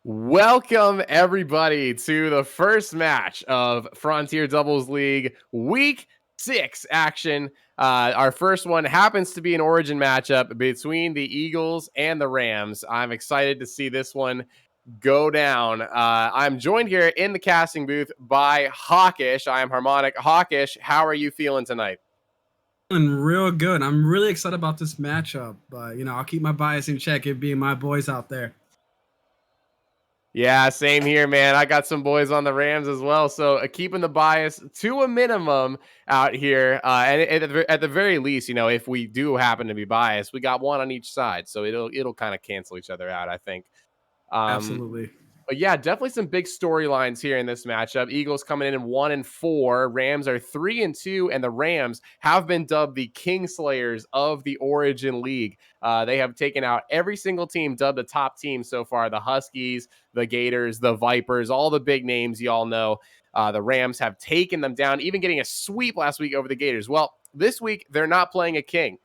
Welcome, everybody, to the first match of Frontier Doubles League Week 6 action. Our first one happens to be an Origin matchup between the Eagles and the Rams. I'm excited to see this one go down. I'm joined here in the casting booth by Hawkish. I am Harmonic. Hawkish, how are you feeling tonight? Feeling real good. I'm really excited about this matchup, but I'll keep my bias in check, it being my boys out there. Yeah, same here, man. I got some boys on the Rams as well, so keeping the bias to a minimum out here. And at the very least, if we do happen to be biased, we got one on each side, so it'll kind of cancel each other out, I think. Absolutely. But yeah, definitely some big storylines here in this matchup. Eagles coming in 1-4. Rams are 3-2, and the Rams have been dubbed the Kingslayers of the Origin League. They have taken out every single team, dubbed the top team so far. The Huskies, the Gators, the Vipers, all the big names you all know. The Rams have taken them down, even getting a sweep last week over the Gators. Well, this week, they're not playing a king.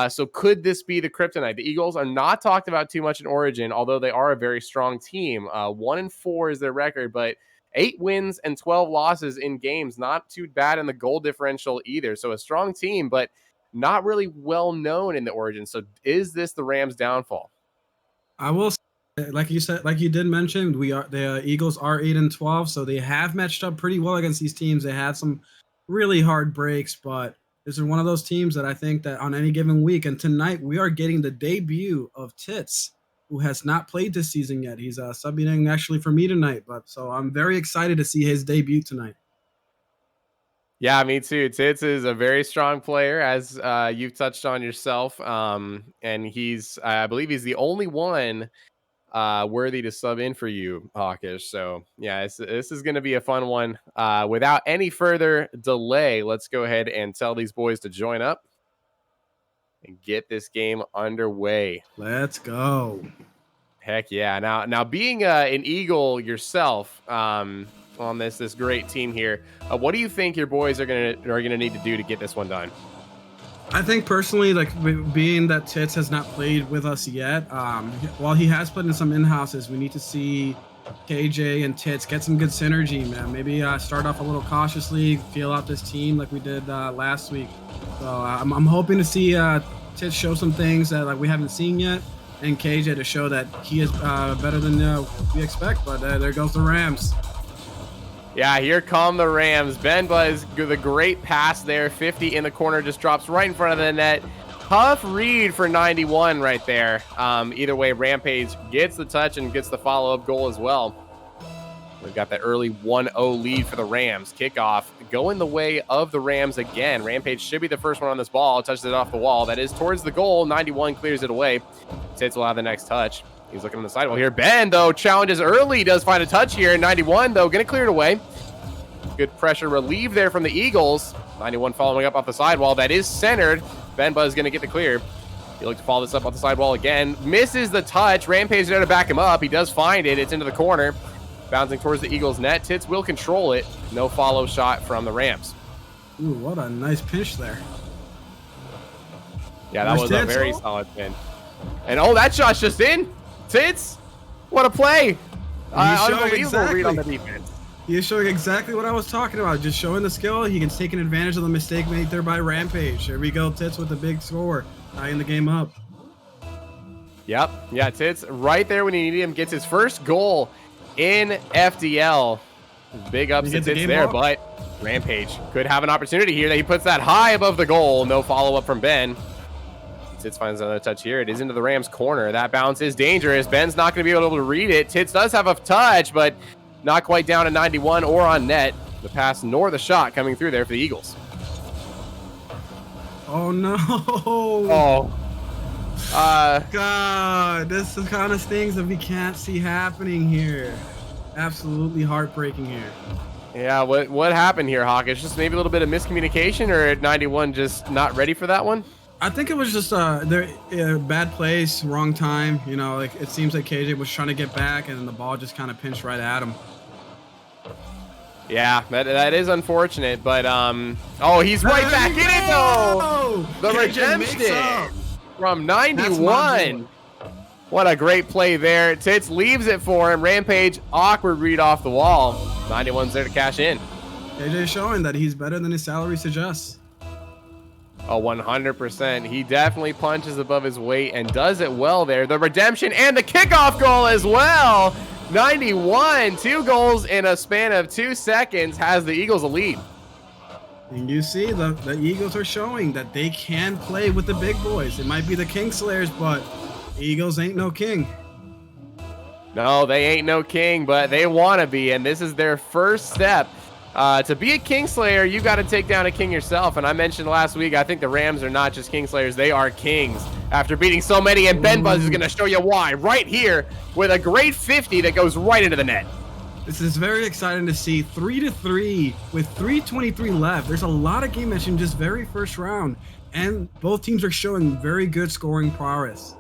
So could this be the kryptonite? The Eagles are not talked about too much in Origin, although they are a very strong team. 1-4 is their record, but 8 wins and 12 losses in games. Not too bad in the goal differential either. So a strong team, but not really well known in the Origin. So is this the Rams' downfall? I will say, like you did mention, the Eagles are 8-12, so they have matched up pretty well against these teams. They had some really hard breaks, but this is one of those teams that I think that on any given week, and tonight we are getting the debut of Titz, who has not played this season yet. He's subbing in actually for me tonight, so I'm very excited to see his debut tonight. Yeah, me too. Titz is a very strong player, as you've touched on yourself, and I believe he's the only one worthy to sub in for you, Hawkish. So yeah, this is going to be a fun one. Without any further delay, let's go ahead and tell these boys to join up and get this game underway. Let's go. Heck yeah. Now being an Eagle yourself, on this great team here, what do you think your boys are gonna need to do to get this one done? I think personally, like being that Titz has not played with us yet, while he has put in some in-houses, we need to see KJ and Titz get some good synergy, man. Maybe start off a little cautiously, feel out this team like we did last week. So I'm hoping to see Titz show some things that we haven't seen yet, and KJ to show that he is better than we expect. But there goes the Rams. Yeah, here come the Rams. Ben Buzz, the great pass there. 50 in the corner, just drops right in front of the net. Tough read for 91 right there. Either way, Rampage gets the touch and gets the follow-up goal as well. We've got that early 1-0 lead for the Rams. Kickoff going the way of the Rams again. Rampage should be the first one on this ball. Touches it off the wall. That is towards the goal. 91 clears it away. Titz will have the next touch. He's looking on the sidewall here. Ben, though, challenges early. Does find a touch here. 91, though, going to clear it away. Good pressure relief there from the Eagles. 91 following up off the sidewall. That is centered. Ben Buzz going to get the clear. He looks to follow this up off the sidewall again. Misses the touch. Rampage there to back him up. He does find it. It's into the corner. Bouncing towards the Eagles' net. Titz will control it. No follow shot from the Rams. Ooh, what a nice pinch there. Yeah, that was a very solid pin. And that shot's just in. Titz, what a play. Unbelievable read on the defense. He is showing exactly what I was talking about. Just showing the skill. He can take advantage of the mistake made there by Rampage. Here we go, Titz with the big score, tying the game up. Yep. Yeah, Titz right there when he needed him. Gets his first goal in FDL. Big ups to Titz there, but Rampage could have an opportunity here that he puts that high above the goal. No follow-up from Ben. Titz finds another touch here. It is into the Rams' corner. That bounce is dangerous. Ben's not going to be able to read it. Titz does have a touch, but not quite down to 91 or on net. The pass nor the shot coming through there for the Eagles. Oh, no. Oh. God, this is the kind of things that we can't see happening here. Absolutely heartbreaking here. Yeah, what happened here, Hawkish? Just maybe a little bit of miscommunication, or 91 just not ready for that one? I think it was just bad place, wrong time. Like it seems like KJ was trying to get back, and then the ball just kind of pinched right at him. Yeah, that is unfortunate, but he's right back in it though. The redemption from 91. What a great play there. Titz leaves it for him. Rampage, awkward read off the wall. 91's there to cash in. KJ showing that he's better than his salary suggests. Oh, 100%. He definitely punches above his weight and does it well there. The redemption and the kickoff goal as well. 91, 2 goals in a span of 2 seconds, has the Eagles a lead. And you see the Eagles are showing that they can play with the big boys. It might be the Kingslayers, but Eagles ain't no king. No, they ain't no king, but they want to be, and this is their first step. To be a Kingslayer, you got to take down a king yourself. And I mentioned last week, I think the Rams are not just Kingslayers, they are kings. After beating so many, and Ben Buzz is going to show you why right here with a great 50 that goes right into the net. This is very exciting to see. 3-3 with 3:23 left. There's a lot of game action just very first round, and both teams are showing very good scoring prowess.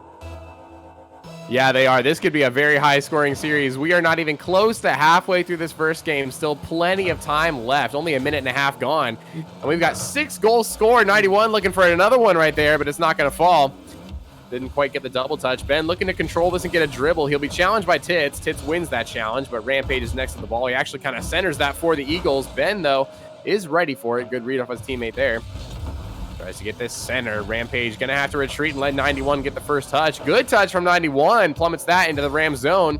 Yeah, they are. This could be a very high-scoring series. We are not even close to halfway through this first game. Still plenty of time left. Only a minute and a half gone. And we've got 6 goals scored. 91 looking for another one right there, but it's not going to fall. Didn't quite get the double touch. Ben looking to control this and get a dribble. He'll be challenged by Titz. Titz wins that challenge, but Rampage is next to the ball. He actually kind of centers that for the Eagles. Ben, though, is ready for it. Good read off his teammate there. Tries to get this center. Rampage going to have to retreat and let 91 get the first touch. Good touch from 91. Plummets that into the Rams zone.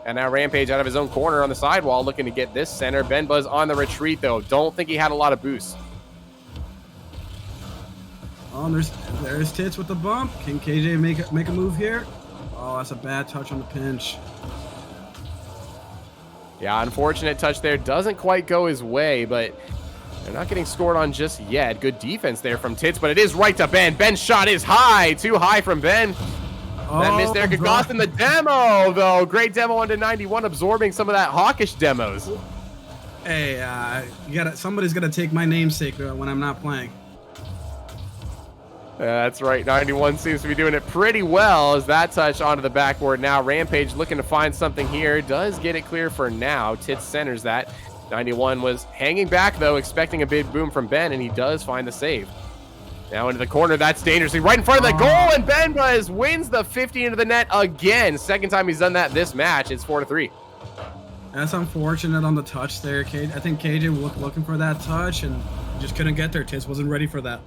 And now Rampage out of his own corner on the sidewall looking to get this center. Ben Buzz on the retreat, though. Don't think he had a lot of boost. Oh, there's Titz with the bump. Can KJ make a move here? Oh, that's a bad touch on the pinch. Yeah, unfortunate touch there. Doesn't quite go his way, but they're not getting scored on just yet. Good defense there from Titz, but it is right to Ben. Ben's shot is high. Too high from Ben. That miss there could cost him the demo, though. Great demo onto 91, absorbing some of that hawkish demos. Hey, somebody's got to take my namesake when I'm not playing. That's right. 91 seems to be doing it pretty well as that touch onto the backboard now. Rampage looking to find something here. Does get it clear for now. Titz centers that. 91 was hanging back, though, expecting a big boom from Ben, and he does find the save. Now into the corner. That's dangerously right in front of the goal, and Ben Buzz wins the 50 into the net again. Second time he's done that this match. It's 4-3. That's unfortunate on the touch there. I think KJ was looking for that touch and just couldn't get there. Titz wasn't ready for that.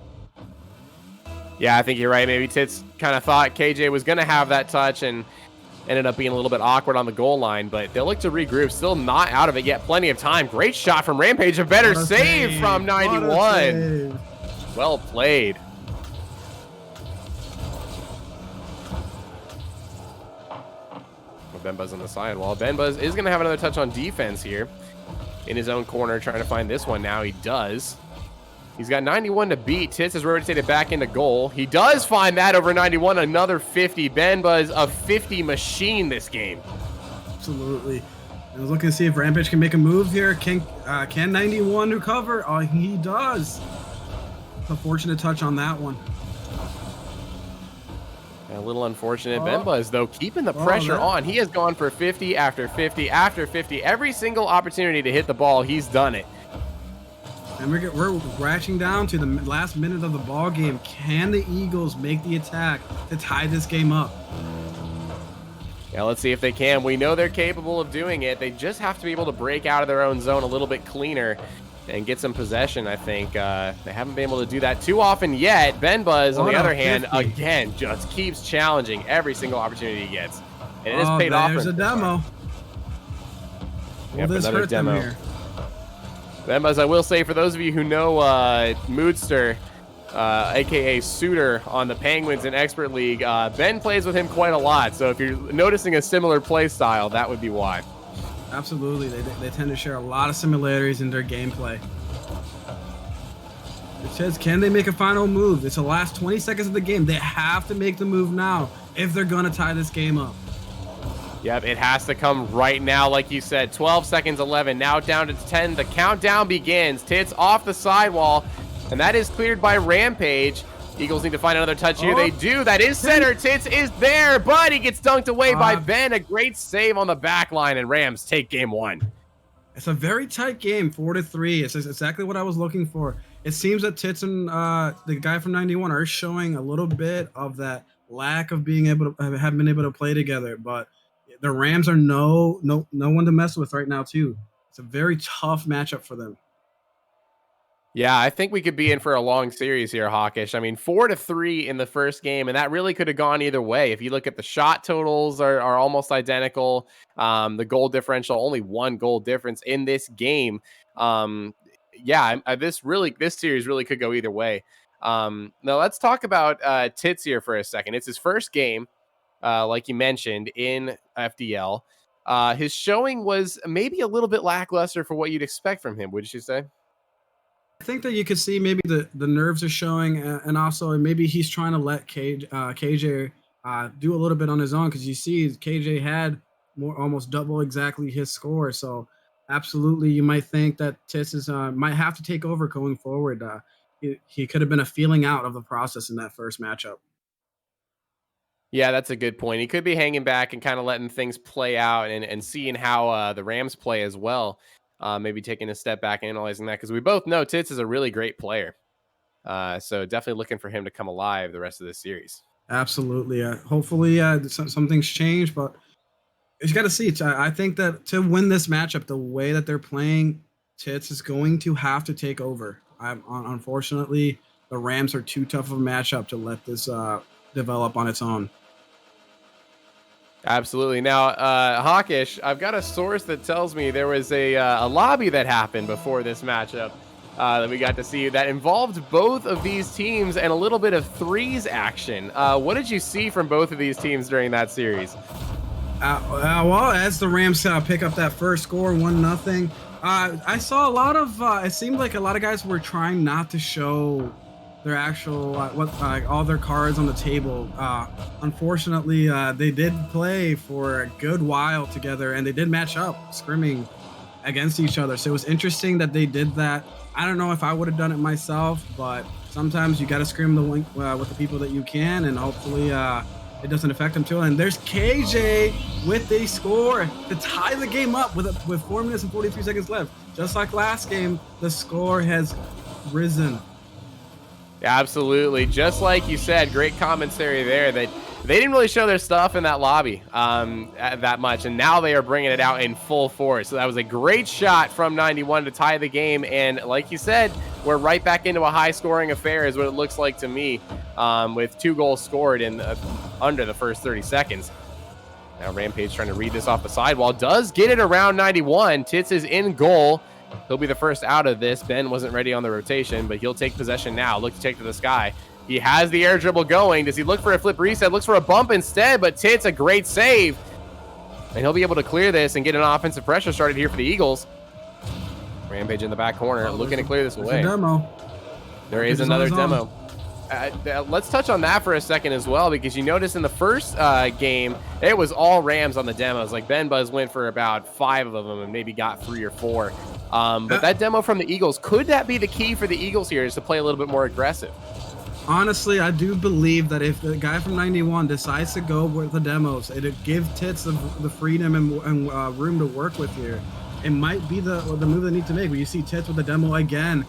Yeah, I think you're right. Maybe Titz kind of thought KJ was going to have that touch and ended up being a little bit awkward on the goal line, but they'll look to regroup. Still not out of it yet. Plenty of time. Great shot from Rampage. A better save from 91. Well played. Ben Buzz on the sidewall. Ben Buzz is going to have another touch on defense here in his own corner, trying to find this one now. He does. He's got 91 to beat. Titz has rotated back into goal. He does find that over 91. Another 50. Ben Buzz, a 50 machine this game. Absolutely. I was looking to see if Rampage can make a move here. Can 91 recover? Oh, he does. A fortunate touch on that one. A little unfortunate. Ben Buzz, though, keeping the pressure on. He has gone for 50 after 50 after 50. Every single opportunity to hit the ball, he's done it. And we're ratcheting down to the last minute of the ball game. Can the Eagles make the attack to tie this game up? Yeah, let's see if they can. We know they're capable of doing it. They just have to be able to break out of their own zone a little bit cleaner and get some possession, I think. They haven't been able to do that too often yet. Ben Buzz, on the other hand, again, just keeps challenging every single opportunity he gets. And it has paid off. There's a demo. Yep, another demo. Here. Ben Buzz, I will say, for those of you who know Moodster, a.k.a. Suitor on the Penguins in Expert League, Ben plays with him quite a lot. So if you're noticing a similar play style, that would be why. Absolutely. They tend to share a lot of similarities in their gameplay. It says, can they make a final move? It's the last 20 seconds of the game. They have to make the move now if they're going to tie this game up. Yep, it has to come right now, like you said. 12 seconds, 11, now down to 10. The countdown begins. Titz off the sidewall, and that is cleared by Rampage. Eagles need to find another touch here. They do. That is center. Titz is there, but he gets dunked away by Ben. A great save on the back line, and Rams take game one. It's a very tight game, 4-3. It's exactly what I was looking for. It seems that Titz and the guy from 91 are showing a little bit of that lack of being able to have been able to play together. But the Rams are no one to mess with right now too. It's a very tough matchup for them. Yeah, I think we could be in for a long series here, Hawkish. I mean, 4-3 in the first game, and that really could have gone either way. If you look at the shot totals are almost identical. The goal differential, only 1 goal difference in this game. Yeah, this series really could go either way. Now let's talk about Titz here for a second. It's his first game, like you mentioned, in FDL. His showing was maybe a little bit lackluster for what you'd expect from him, would you say? I think that you could see maybe the nerves are showing, and also maybe he's trying to let KJ do a little bit on his own, because you see KJ had almost double exactly his score. So absolutely, you might think that Titz might have to take over going forward. He could have been a feeling out of the process in that first matchup. Yeah, that's a good point. He could be hanging back and kind of letting things play out and seeing how the Rams play as well. Maybe taking a step back and analyzing that, because we both know Titz is a really great player. So definitely looking for him to come alive the rest of this series. Absolutely. Hopefully, something's changed, but you got to see. I think that to win this matchup, the way that they're playing, Titz is going to have to take over. Unfortunately, the Rams are too tough of a matchup to let this develop on its own. Absolutely. Now, Hawkish, I've got a source that tells me there was a lobby that happened before this matchup that we got to see that involved both of these teams and a little bit of threes action. What did you see from both of these teams during that series? Well, as the Rams pick up that first score, 1-0, I saw a lot of. It seemed like a lot of guys were trying not to show their actual all their cards on the table. Unfortunately, they did play for a good while together, and they did match up, scrimming against each other. So it was interesting that they did that. I don't know if I would have done it myself, but sometimes you got to scrim the link with the people that you can, and hopefully it doesn't affect them too. And there's KJ with a score to tie the game up with 4 minutes and 43 seconds left. Just like last game, the score has risen. Absolutely. Just like you said, great commentary there that they didn't really show their stuff in that lobby that much, and now they are bringing it out in full force. So that was a great shot from 91 to tie the game, and like you said, we're right back into a high-scoring affair is what it looks like to me, with 2 goals scored in under the first 30 seconds. Now Rampage trying to read this off the sidewall. Does get it around 91. Titz is in goal. He'll be the first out of this. Ben wasn't ready on the rotation, but he'll take possession now. Look to take to the sky. He has the air dribble going. Does he look for a flip reset? Looks for a bump instead, but Titz, a great save. And he'll be able to clear this and get an offensive pressure started here for the Eagles. Rampage in the back corner, looking to clear this away. Demo. There is another demo. Let's touch on that for a second as well, because you notice in the first game, it was all Rams on the demos. Like Ben Buzz went for about 5 of them and maybe got 3 or 4. But that demo from the Eagles, could that be the key for the Eagles here, is to play a little bit more aggressive? Honestly, I do believe that if the guy from 91 decides to go with the demos, it'll give Titz the freedom and room to work with here. It might be the move they need to make. When you see Titz with the demo again,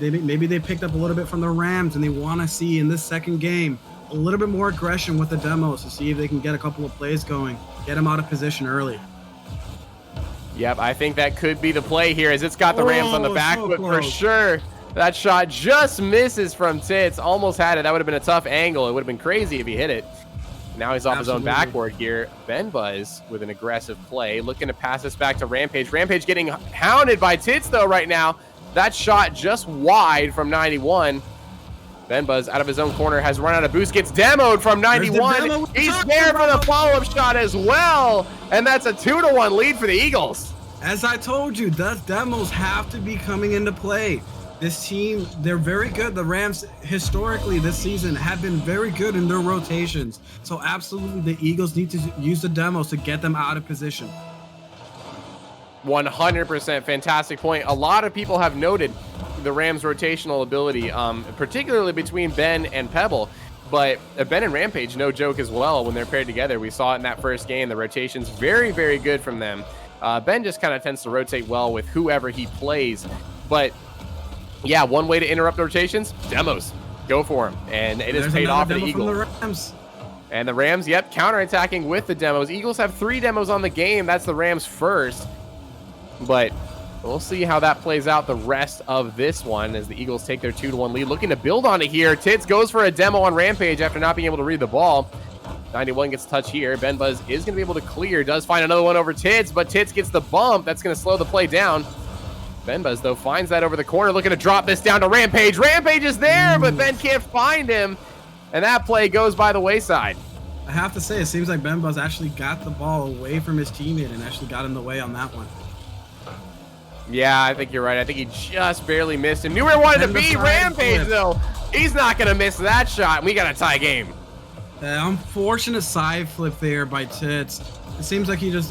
maybe they picked up a little bit from the Rams, and they want to see in this second game a little bit more aggression with the demos to see if they can get a couple of plays going, get them out of position early. Yep, I think that could be the play here, as it's got the Rams on the back foot for sure. That shot just misses from Titz. Almost had it. That would have been a tough angle. It would have been crazy if he hit it. Now he's off his own backboard here. Ben Buzz with an aggressive play, looking to pass this back to Rampage. Rampage getting hounded by Titz, though, right now. That shot just wide from 91. Ben Buzz out of his own corner has run out of boost, gets demoed from 91. He's there for the follow-up shot as well. And that's a 2-1 lead for the Eagles. As I told you, the demos have to be coming into play. This team, they're very good. The Rams, historically this season, have been very good in their rotations. So absolutely, the Eagles need to use the demos to get them out of position. 100% fantastic point. A lot of people have noted the Rams' rotational ability, particularly between Ben and Pebble. But Ben and Rampage, no joke as well, when they're paired together. We saw it in that first game. The rotation's very, very good from them. Ben just kind of tends to rotate well with whoever he plays. But yeah, one way to interrupt the rotations, demos. Go for them. And it has paid off for the Eagles. And the Rams, yep, counterattacking with the demos. Eagles have 3 demos on the game. That's the Rams first. But we'll see how that plays out the rest of this one as the Eagles take their 2-1 lead. Looking to build on it here. Titz goes for a demo on Rampage after not being able to read the ball. 91 gets a touch here. Ben Buzz is going to be able to clear. Does find another one over Titz, but Titz gets the bump. That's going to slow the play down. Ben Buzz, though, finds that over the corner, looking to drop this down to Rampage. Rampage is there, but Ben can't find him. And that play goes by the wayside. I have to say, it seems like Ben Buzz actually got the ball away from his teammate and actually got in the way on that one. Yeah, I think you're right. I think he just barely missed him. Knew where he wanted to be. Rampage, though. He's not going to miss that shot. We got a tie game. Unfortunate side flip there by Titz. It seems like he just,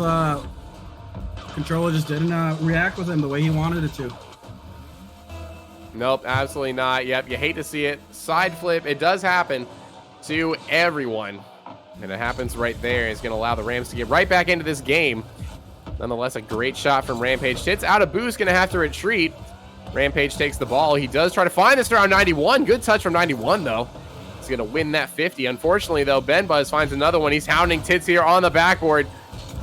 controller just didn't react with him the way he wanted it to. Nope, absolutely not. Yep, you hate to see it. Side flip, it does happen to everyone. And it happens right there. It's going to allow the Rams to get right back into this game. Nonetheless, a great shot from Rampage. Titz out of boost, going to have to retreat. Rampage takes the ball. He does try to find this around 91. Good touch from 91, though. He's going to win that 50. Unfortunately, though, Ben Buzz finds another one. He's hounding Titz here on the backboard.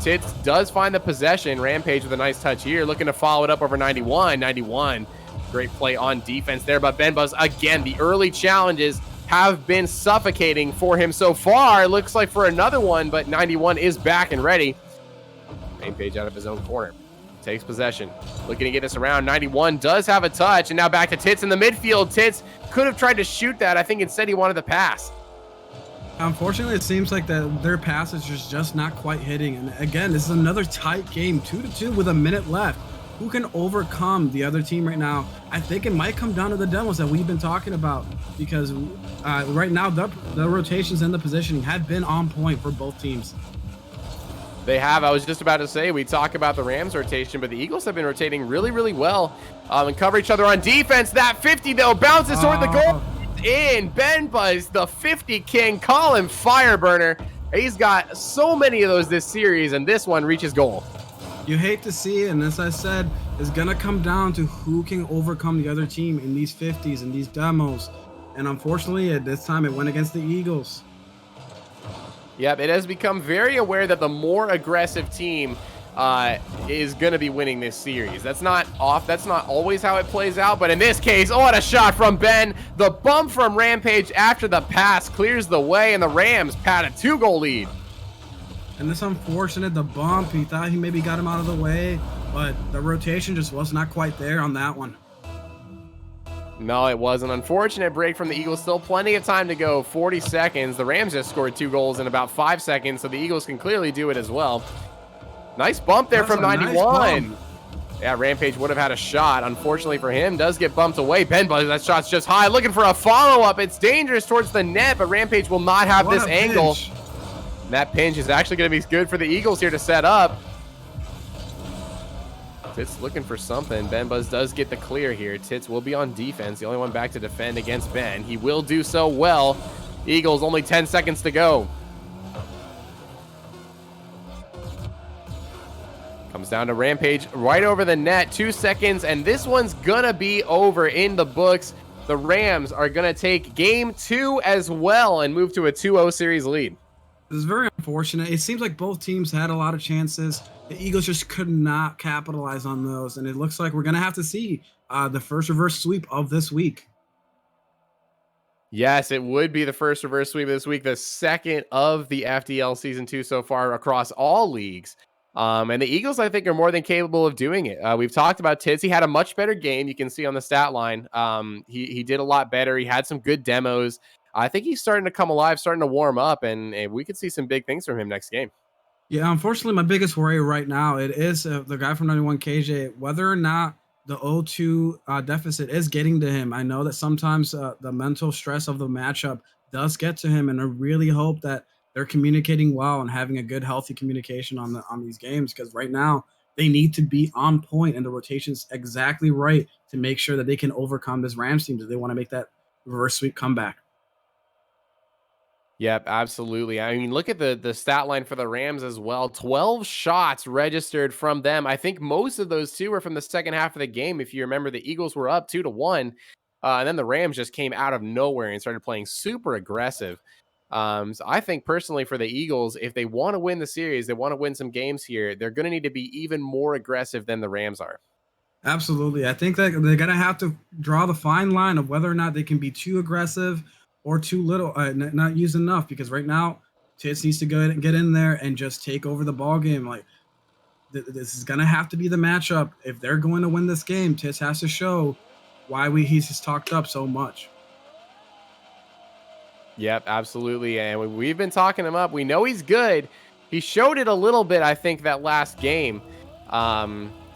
Titz does find the possession. Rampage with a nice touch here, looking to follow it up over 91. 91, great play on defense there. But Ben Buzz, again, the early challenges have been suffocating for him so far. It looks like for another one, but 91 is back and ready. Rampage out of his own corner. Takes possession. Looking to get this around. 91 does have a touch, and now back to Titz in the midfield. Titz could have tried to shoot that. I think instead he wanted the pass. Unfortunately, it seems like their passage is just not quite hitting. And again, this is another tight game, 2-2 with a minute left. Who can overcome the other team right now? I think it might come down to the demos that we've been talking about, because right now the rotations and the positioning have been on point for both teams. They have. I was just about to say, we talk about the Rams rotation, but the Eagles have been rotating really, really well and cover each other on defense. That 50, though, bounces toward the goal. In. Ben Buzz, the 50 king, call him Fireburner. He's got so many of those this series, and this one reaches goal. You hate to see it, and as I said, it's going to come down to who can overcome the other team in these 50s and these demos. And unfortunately, at this time, it went against the Eagles. Yep, it has become very aware that the more aggressive team is going to be winning this series. That's not always how it plays out, but in this case, oh, what a shot from Ben. The bump from Rampage after the pass clears the way, and the Rams pad a 2-goal lead. And this unfortunate, the bump, he thought he maybe got him out of the way, but the rotation just was not quite there on that one. No, it was an unfortunate break from the Eagles. Still plenty of time to go, 40 seconds. The Rams just scored 2 goals in about 5 seconds, so the Eagles can clearly do it as well. Nice bump there from 91. Nice, yeah, Rampage would have had a shot. Unfortunately for him, does get bumped away. Ben Buzz, that shot's just high. Looking for a follow-up. It's dangerous towards the net, but Rampage will not have this angle. And that pinch is actually going to be good for the Eagles here to set up. Titz looking for something. Ben Buzz does get the clear here. Titz will be on defense. The only one back to defend against Ben. He will do so well. Eagles, only 10 seconds to go. Comes down to Rampage right over the net. 2 seconds, and this one's gonna be over in the books. The Rams are gonna take game 2 as well and move to a 2-0 series lead. This is very unfortunate. It seems like both teams had a lot of chances. The Eagles just could not capitalize on those, and it looks like we're gonna have to see the first reverse sweep of this week. Yes, it would be the first reverse sweep of this week, the second of the FDL Season 2 so far across all leagues. And the Eagles, I think, are more than capable of doing it. We've talked about Titz. He had a much better game. You can see on the stat line. He did a lot better. He had some good demos. I think he's starting to come alive, starting to warm up, and we could see some big things from him next game. Yeah, unfortunately, my biggest worry right now, it is the guy from 91 KJ, whether or not the 0-2 deficit is getting to him. I know that sometimes the mental stress of the matchup does get to him, and I really hope that they're communicating well and having a good, healthy communication on these games, because right now they need to be on point and the rotation's exactly right to make sure that they can overcome this Rams team if they want to make that reverse sweep comeback. Yep, absolutely. I mean, look at the stat line for the Rams as well. 12 shots registered from them. I think most of those two were from the second half of the game. If you remember, the Eagles were up 2-1, and then the Rams just came out of nowhere and started playing super aggressive. So I think personally for the Eagles, if they want to win the series, they want to win some games here, they're going to need to be even more aggressive than the Rams are. Absolutely. I think that they're going to have to draw the fine line of whether or not they can be too aggressive or too little, not use enough, because right now Titz needs to go and get in there and just take over the ball game. Like this is going to have to be the matchup. If they're going to win this game, Titz has to show why he's just talked up so much. Yep, absolutely. And we've been talking him up. We know he's good. He showed it a little bit, I think, that last game.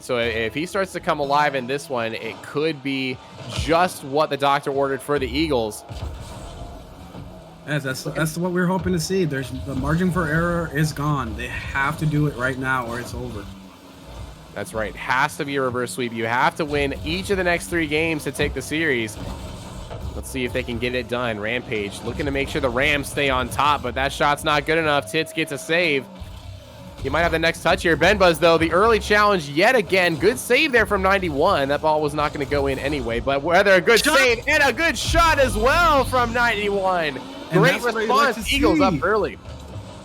So if he starts to come alive in this one, it could be just what the doctor ordered for the Eagles. Yes, that's what we're hoping to see. The margin for error is gone. They have to do it right now or it's over. That's right. It has to be a reverse sweep. You have to win each of the next 3 games to take the series. Let's see if they can get it done. Rampage looking to make sure the Rams stay on top, but that shot's not good enough. Titz gets a save. He might have the next touch here. Benbuzz, though, the early challenge yet again. Good save there from 91. That ball was not going to go in anyway, but whether a good save and a good shot as well from 91. Great response. Eagles up early.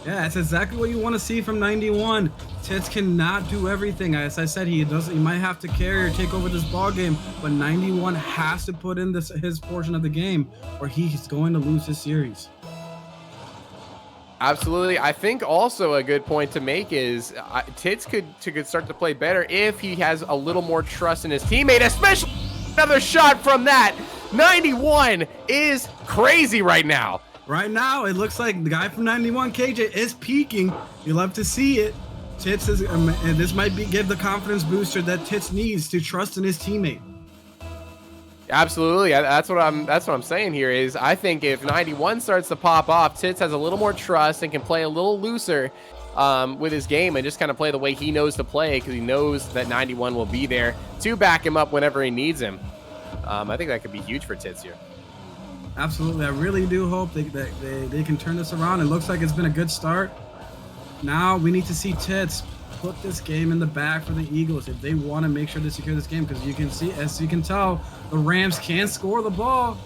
Yeah, that's exactly what you want to see from 91. Titz cannot do everything. As I said, he might have to carry or take over this ball game, but 91 has to put in his portion of the game, or he's going to lose this series. Absolutely. I think also a good point to make is Titz could start to play better if he has a little more trust in his teammate, especially another shot from that. 91 is crazy right now. Right now, it looks like the guy from 91, KJ, is peaking. You love to see it. Titz is, and this might give the confidence booster that Titz needs to trust in his teammate. Absolutely. That's what I'm saying here is I think if 91 starts to pop off, Titz has a little more trust and can play a little looser with his game and just kind of play the way he knows to play because he knows that 91 will be there to back him up whenever he needs him. I think that could be huge for Titz here. Absolutely. I really do hope they can turn this around. It looks like it's been a good start. Now we need to see Titz put this game in the bag for the Eagles if they want to make sure to secure this game, because you can see, as you can tell, the Rams can score the ball.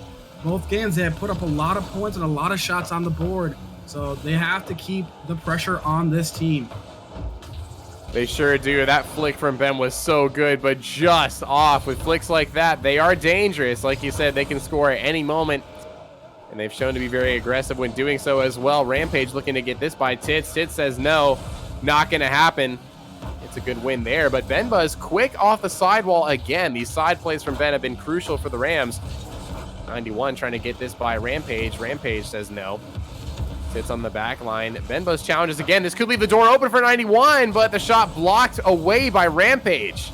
Both games they have put up a lot of points and a lot of shots on the board, so they have to keep the pressure on this team. They sure do. That flick from Ben was so good, but just off. With flicks like that, they are dangerous. Like you said, they can score at any moment, and they've shown to be very aggressive when doing so as well. Rampage looking to get this by Titz. Titz says no, not going to happen. It's a good win there, but Benbuzz quick off the sidewall again. These side plays from Ben have been crucial for the Rams. 91 trying to get this by Rampage. Rampage says no. Titz on the back line. Benbuzz challenges again. This could leave the door open for 91, but the shot blocked away by Rampage.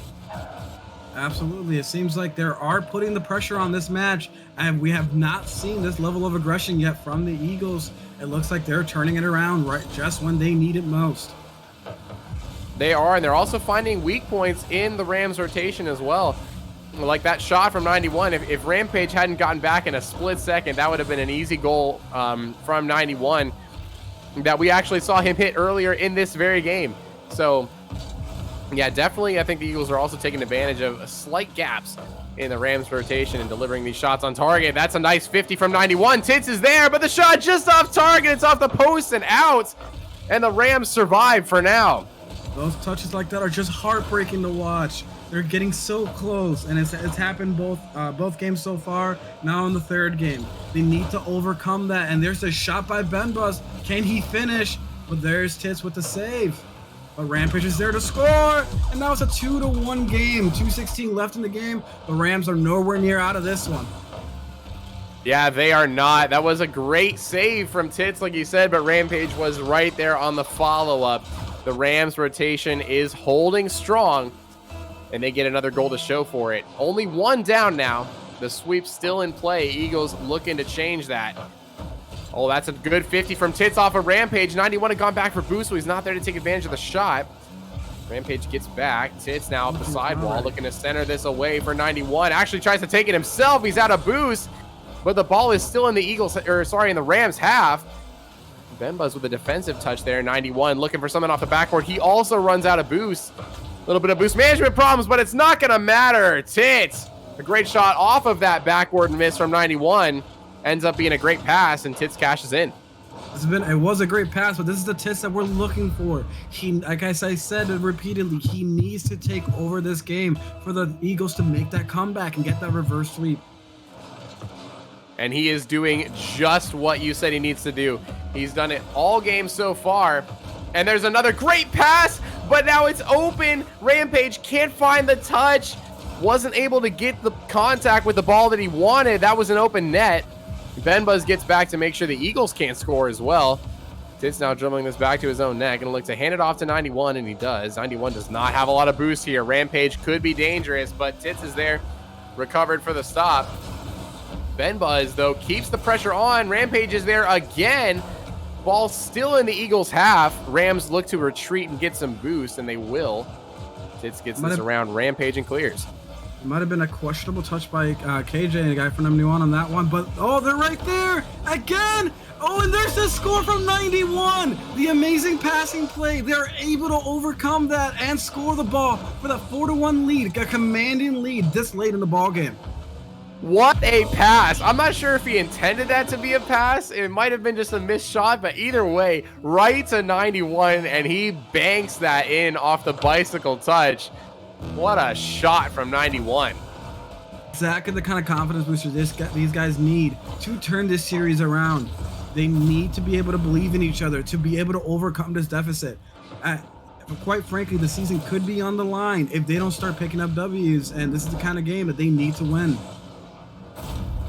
Absolutely. It seems like they are putting the pressure on this match, and we have not seen this level of aggression yet from the Eagles. It looks like they're turning it around right just when they need it most. They are, and they're also finding weak points in the Rams rotation as well. Like that shot from 91, if Rampage hadn't gotten back in a split second, that would have been an easy goal from 91 that we actually saw him hit earlier in this very game. So, yeah, definitely I think the Eagles are also taking advantage of slight gaps in the Rams rotation and delivering these shots on target. That's a nice 50 from 91. Titz is there, but the shot just off target. It's off the post and out, and the Rams survive for now. Those touches like that are just heartbreaking to watch. They're getting so close, and it's happened both games so far. Now in the third game, they need to overcome that. And there's a shot by Benbuzz. Can he finish? But there's Titz with the save. But Rampage is there to score, and now it's a 2-1 game. 2:16 left in the game. The Rams are nowhere near out of this one. Yeah, they are not. That was a great save from Titz, like you said, but Rampage was right there on the follow-up. The Rams rotation is holding strong, and they get another goal to show for it. Only one down now. The sweep's still in play. Eagles looking to change that. Oh, that's a good 50 from Titz off of Rampage. 91 had gone back for boost, so he's not there to take advantage of the shot. Rampage gets back. Titz now up the sidewall, looking to center this away for 91. Actually tries to take it himself. He's out of boost, but the ball is still in the in the Rams half. Benbuzz with a defensive touch there. 91 looking for something off the backboard. He also runs out of boost. A little bit of boost management problems, but it's not going to matter. Titz, a great shot off of that backward miss from 91. Ends up being a great pass, and Titz cashes in. It was a great pass, but this is the Titz that we're looking for. Like I said repeatedly, he needs to take over this game for the Eagles to make that comeback and get that reverse sweep. And he is doing just what you said he needs to do. He's done it all game so far. And there's another great pass, but now it's open. Rampage can't find the touch. Wasn't able to get the contact with the ball that he wanted. That was an open net. Benbuzz gets back to make sure the Eagles can't score as well. Titz now dribbling this back to his own net. Gonna look to hand it off to 91, and he does. 91 does not have a lot of boost here. Rampage could be dangerous, but Titz is there, recovered for the stop. Benbuzz, though, keeps the pressure on. Rampage is there again. Ball still in the Eagles' half. Rams look to retreat and get some boost, and they will. Titz gets this around Rampage and clears. It might have been a questionable touch by KJ and a guy from M91 on that one, but oh, they're right there again. Oh, and there's the score from 91. The amazing passing play. They're able to overcome that and score the ball for the 4-1 lead, a commanding lead this late in the ball game. What a pass. I'm not sure if he intended that to be a pass. It might have been just a missed shot, but either way, right to 91, and he banks that in off the bicycle touch. What a shot from 91. Exactly the kind of confidence booster these guys need to turn this series around. They need to be able to believe in each other, to be able to overcome this deficit. Quite frankly, the season could be on the line if they don't start picking up W's, and this is the kind of game that they need to win.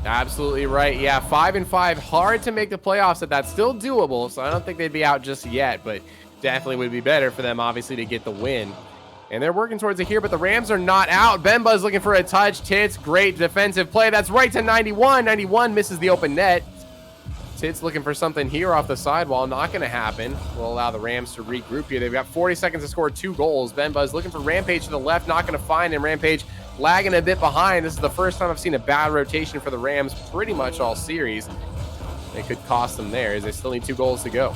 Absolutely right. Yeah, 5-5, hard to make the playoffs, but that's still doable, so I don't think they'd be out just yet, but definitely would be better for them, obviously, to get the win. And they're working towards it here, but the Rams are not out. Benbuzz looking for a touch. Titz, great defensive play. That's right to 91. 91 misses the open net. Titz looking for something here off the sidewall. Not going to happen. We'll allow the Rams to regroup here. They've got 40 seconds to score 2 goals. Benbuzz looking for Rampage to the left. Not going to find him. Rampage lagging a bit behind. This is the first time I've seen a bad rotation for the Rams pretty much all series. They could cost them there as they still need 2 goals to go.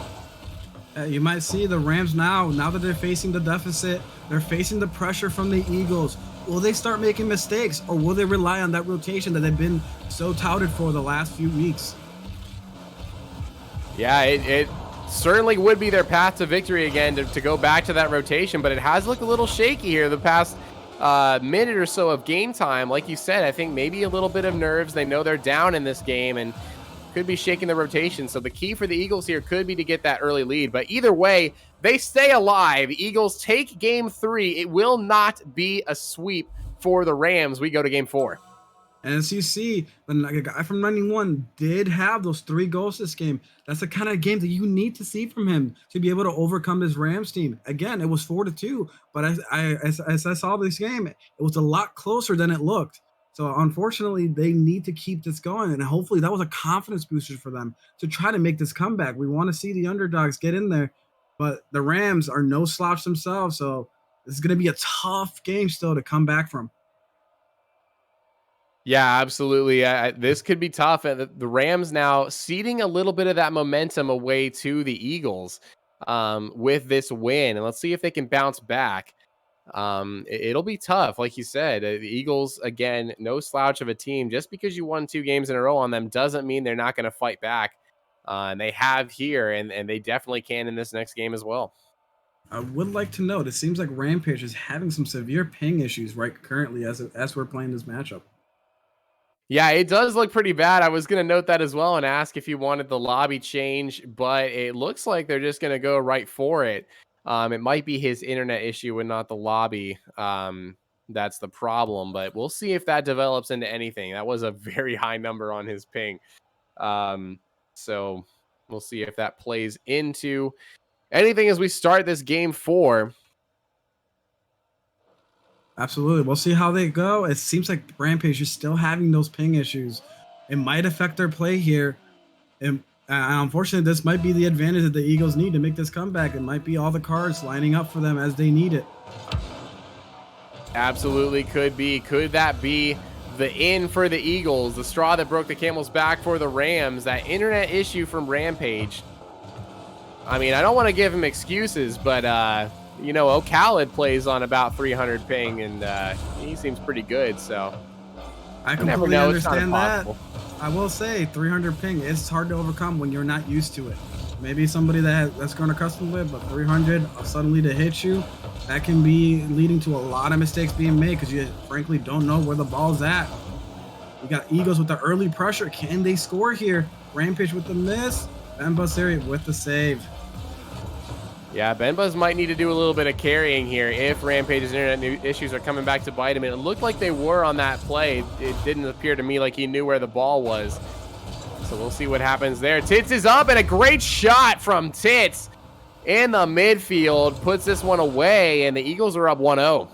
You might see the Rams now that they're facing the deficit, they're facing the pressure from the Eagles. Will they start making mistakes, or will they rely on that rotation that they've been so touted for the last few weeks? Yeah, it certainly would be their path to victory again to go back to that rotation, but it has looked a little shaky here the past minute or so of game time. Like you said, I think maybe a little bit of nerves. They know they're down in this game and could be shaking the rotation. So the key for the Eagles here could be to get that early lead. But either way, they stay alive. Eagles take game 3. It will not be a sweep for the Rams. We go to game 4. And as you see, the guy from 91 did have those 3 goals this game. That's the kind of game that you need to see from him to be able to overcome this Rams team. Again, it was 4-2, but as I saw this game, it was a lot closer than it looked. So unfortunately, they need to keep this going, and hopefully that was a confidence booster for them to try to make this comeback. We want to see the underdogs get in there, but the Rams are no slouch themselves, so this is going to be a tough game still to come back from. Yeah, absolutely. This could be tough. The Rams now ceding a little bit of that momentum away to the Eagles with this win, and let's see if they can bounce back. It'll be tough, like you said. The Eagles, again, no slouch of a team. Just because you won 2 games in a row on them doesn't mean they're not going to fight back. And they have here, and they definitely can in this next game as well. I would like to note, it seems like Rampage is having some severe ping issues right currently as we're playing this matchup. Yeah, it does look pretty bad. I was going to note that as well and ask if you wanted the lobby change, but it looks like they're just going to go right for it. It might be his internet issue and not the lobby. That's the problem, but we'll see if that develops into anything. That was a very high number on his ping. So we'll see if that plays into anything as we start this game 4. Absolutely. We'll see how they go. It seems like Rampage is still having those ping issues. It might affect their play here. And unfortunately, this might be the advantage that the Eagles need to make this comeback. It might be all the cards lining up for them as they need it. Absolutely could be. Could that be the in for the Eagles? The straw that broke the camel's back for the Rams. That internet issue from Rampage. I mean, I don't want to give him excuses, but you know, O'Khaled plays on about 300 ping, and he seems pretty good, so I completely understand that. I will say 300 ping is hard to overcome when you're not used to it. Maybe somebody that's grown accustomed to it, but 300 suddenly to hit you, that can be leading to a lot of mistakes being made because you frankly don't know where the ball's at. We got Eagles with the early pressure. Can they score here? Rampage with the miss. Benbuzz with the save. Yeah, Benbuzz might need to do a little bit of carrying here if Rampage's internet issues are coming back to bite him. And it looked like they were on that play. It didn't appear to me like he knew where the ball was. So we'll see what happens there. Titz is up, and a great shot from Titz in the midfield. Puts this one away, and the Eagles are up 1-0.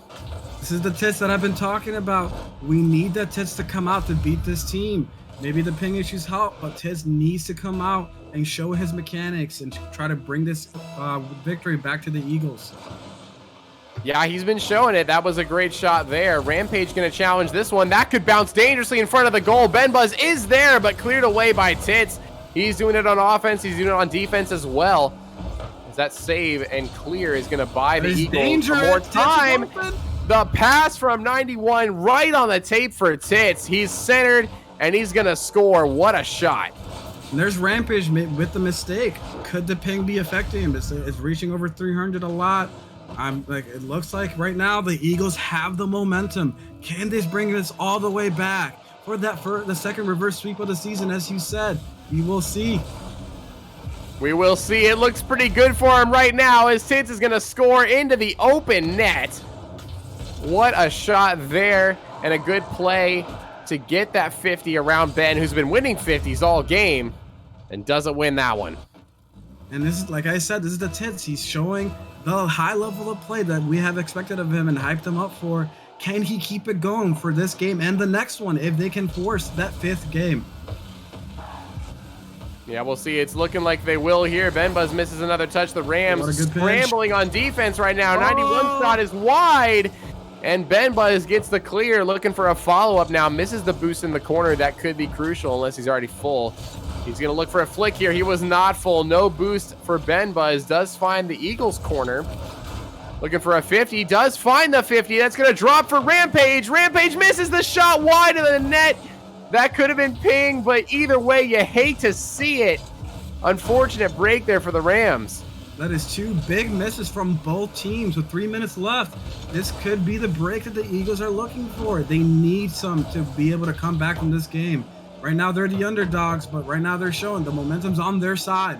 This is the Titz that I've been talking about. We need that Titz to come out to beat this team. Maybe the ping issues help, but Titz needs to come out and show his mechanics and try to bring this victory back to the Eagles. Yeah, he's been showing it. That was a great shot there. Rampage going to challenge this one. That could bounce dangerously in front of the goal. Benbuzz is there, but cleared away by Titz. He's doing it on offense. He's doing it on defense as well. As that save and clear is going to buy the Eagles more time. The pass from 91 right on the tape for Titz. He's centered, and he's going to score. What a shot. And there's Rampage with the mistake. Could the ping be affecting him? It's reaching over 300 a lot. It looks like right now the Eagles have the momentum. Can they bring this all the way back for the second reverse sweep of the season? As you said, we will see. We will see. It looks pretty good for him right now as Titz is going to score into the open net. What a shot there, and a good play to get that 50 around Ben, who's been winning 50s all game and doesn't win that one. And this is, like I said, this is the Titz. He's showing the high level of play that we have expected of him and hyped him up for. Can he keep it going for this game and the next one if they can force that 5th game? Yeah, we'll see. It's looking like they will here. Benbuzz misses another touch. The Rams scrambling on defense right now. 91 shot is wide, and Benbuzz gets the clear, looking for a follow-up now. Misses the boost in the corner. That could be crucial unless he's already full. He's going to look for a flick here. He was not full. No boost for Benbuzz. Does find the Eagles corner. Looking for a 50. Does find the 50. That's going to drop for Rampage. Rampage misses the shot wide of the net. That could have been pinged, but either way, you hate to see it. Unfortunate break there for the Rams. That is 2 big misses from both teams with 3 minutes left. This could be the break that the Eagles are looking for. They need some to be able to come back from this game. Right now, they're the underdogs, but right now they're showing the momentum's on their side.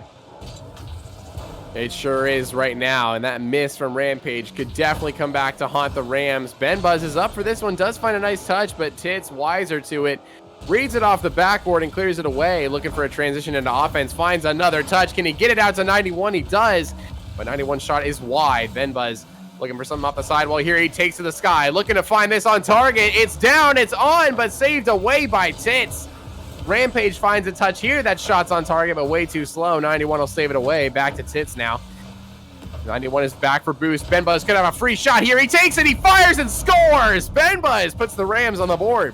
It sure is right now, and that miss from Rampage could definitely come back to haunt the Rams. Benbuzz is up for this one, does find a nice touch, but Titz wiser to it. Reads it off the backboard and clears it away, looking for a transition into offense. Finds another touch. Can he get it out to 91? He does, but 91 shot is wide. Benbuzz looking for something off the sidewall here. He takes to the sky, looking to find this on target. It's down, it's on, but saved away by Titz. Rampage finds a touch here. That shot's on target, but way too slow. 91 will save it away. Back to Titz now. 91 is back for boost. Benbuzz could have a free shot here. He takes it, he fires and scores. Benbuzz puts the Rams on the board.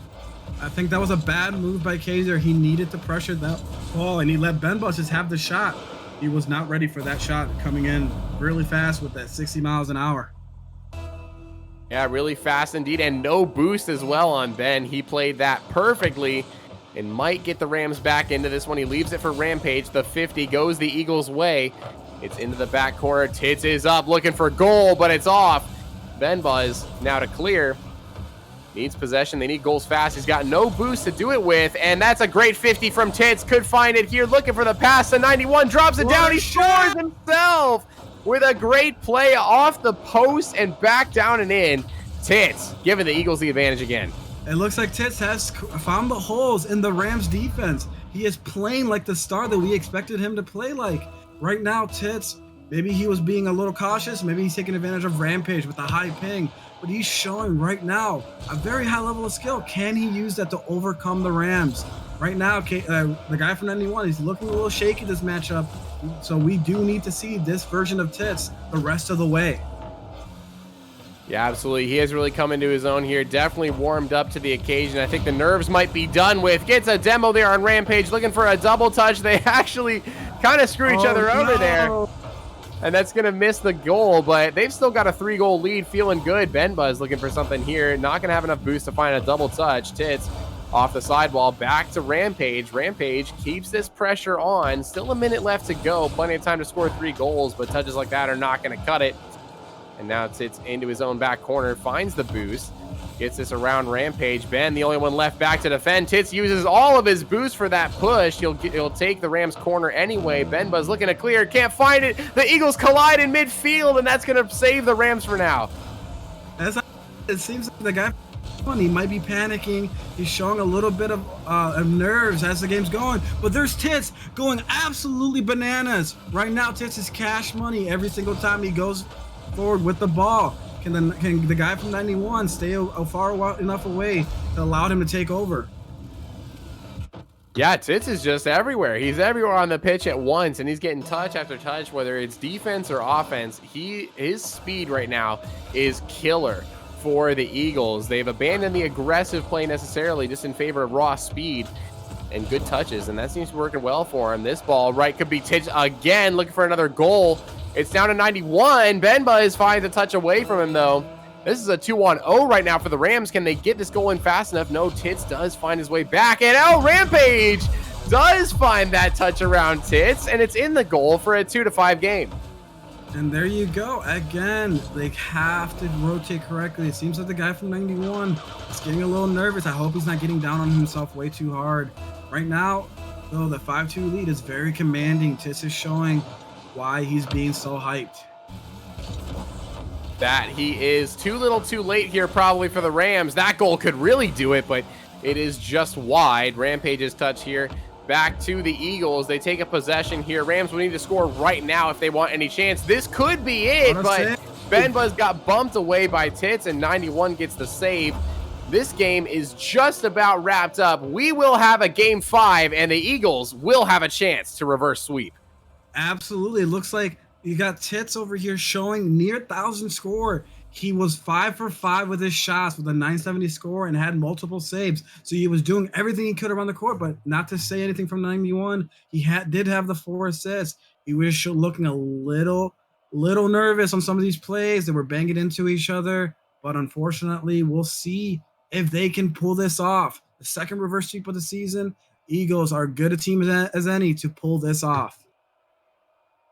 I think that was a bad move by Kaiser. He needed to pressure that ball, and he let Benbuzz just have the shot. He was not ready for that shot coming in really fast with that 60 miles an hour. Yeah, really fast indeed, and no boost as well on Ben. He played that perfectly and might get the Rams back into this one. He leaves it for Rampage. The 50 goes the Eagles' way. It's into the back corner. Titz is up, looking for goal, but it's off. Benbuzz now to clear. Needs possession. They need goals fast. He's got no boost to do it with, and that's a great 50 from Titz. Could find it here, looking for the pass to 91. Drops it down. He scores himself with a great play off the post and back down and in. Titz giving the Eagles the advantage again. It looks like Titz has found the holes in the Rams defense. He is playing like the star that we expected him to play like. Right now, Titz, maybe he was being a little cautious. Maybe he's taking advantage of Rampage with the high ping. But he's showing right now a very high level of skill. Can he use that to overcome the Rams? Right now, the guy from 91, he's looking a little shaky this matchup. So we do need to see this version of Titz the rest of the way. Yeah, absolutely. He has really come into his own here. Definitely warmed up to the occasion. I think the nerves might be done with. Gets a demo there on Rampage, looking for a double touch. They actually kind of screw each other over there. And that's going to miss the goal, but they've still got a 3-goal lead, feeling good. Benbuzz looking for something here. Not going to have enough boost to find a double touch. Titz off the sidewall, back to Rampage. Rampage keeps this pressure on. Still a minute left to go. Plenty of time to score 3 goals, but touches like that are not going to cut it. And now Titz into his own back corner, finds the boost, gets this around Rampage. Ben, the only one left back to defend. Titz uses all of his boost for that push. He'll take the Rams corner anyway. Ben Buzz looking to clear, can't find it. The Eagles collide in midfield, and that's going to save the Rams for now. It seems like the guy, he might be panicking. He's showing a little bit of nerves as the game's going. But there's Titz going absolutely bananas. Right now, Titz is cash money every single time he goes forward with the ball. Can the guy from 91 stay far enough away to allow him to take over? Yeah, Titz is just everywhere. He's everywhere on the pitch at once, and he's getting touch after touch, whether it's defense or offense. His speed right now is killer for the Eagles. They've abandoned the aggressive play necessarily, just in favor of raw speed and good touches, and that seems to be working well for him. This ball right could be Titz again, looking for another goal. It's down to 91. Ben Buzz finds a touch away from him, though. This is a 2-1-0 right now for the Rams. Can they get this goal in fast enough? No, Titz does find his way back, and Rampage does find that touch around Titz, and it's in the goal for a 2-5 game. And there you go. Again, they have to rotate correctly. It seems like the guy from 91 is getting a little nervous. I hope he's not getting down on himself way too hard. Right now, though, the 5-2 lead is very commanding. Titz is showing why he's being so hyped. That he is too little too late here probably for the Rams. That goal could really do it, but it is just wide. Rampage's touch here. Back to the Eagles. They take a possession here. Rams will need to score right now if they want any chance. This could be it, but Ben Buzz got bumped away by Titz, and 91 gets the save. This game is just about wrapped up. We will have a game 5, and the Eagles will have a chance to reverse sweep. Absolutely. It looks like you got Titz over here showing near 1,000 score. He was 5 for 5 with his shots with a 970 score and had multiple saves. So he was doing everything he could around the court, but not to say anything from 91. He did have the 4 assists. He was looking a little nervous on some of these plays. They were banging into each other, but unfortunately, we'll see if they can pull this off. The second reverse sweep of the season, Eagles are good a team as any to pull this off.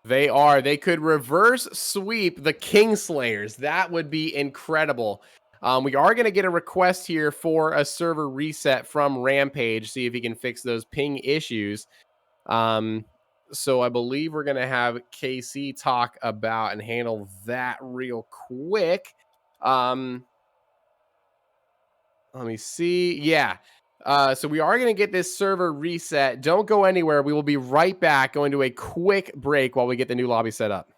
They are. They could reverse sweep the Kingslayers. That would be incredible. We are going to get a request here for a server reset from Rampage, see if he can fix those ping issues. So I believe we're going to have KC talk about and handle that real quick. Let me see. Yeah. So we are going to get this server reset. Don't go anywhere. We will be right back, going to a quick break while we get the new lobby set up.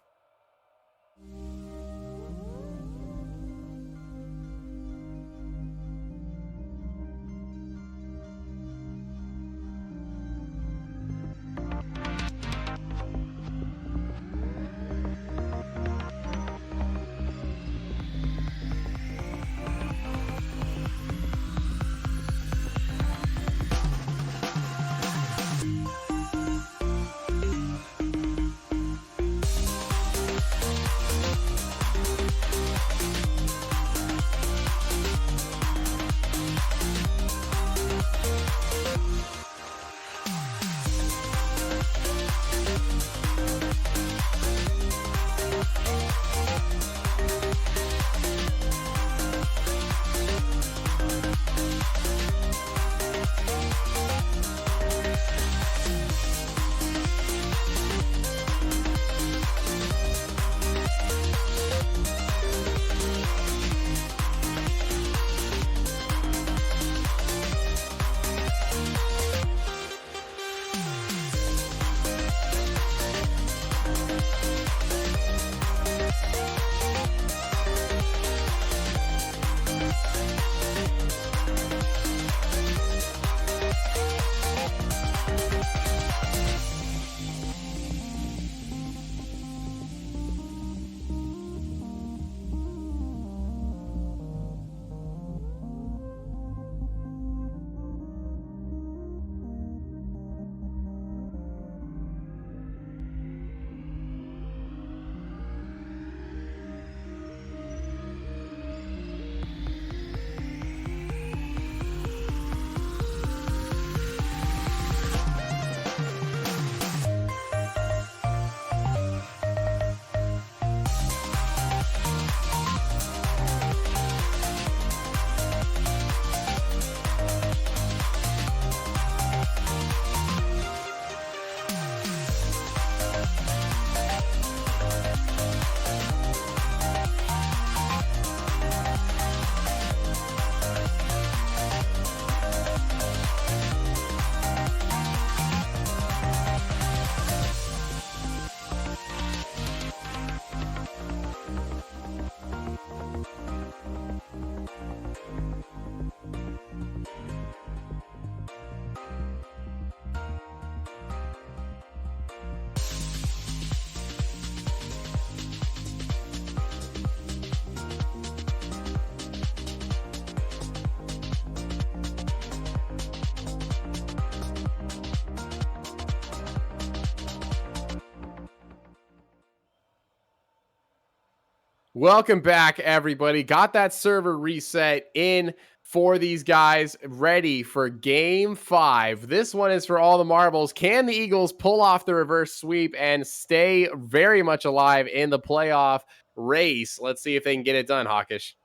Welcome back, everybody. Got that server reset in for these guys, ready for game 5. This one is for all the marbles. Can the Eagles pull off the reverse sweep and stay very much alive in the playoff race? Let's see if they can get it done, Hawkish.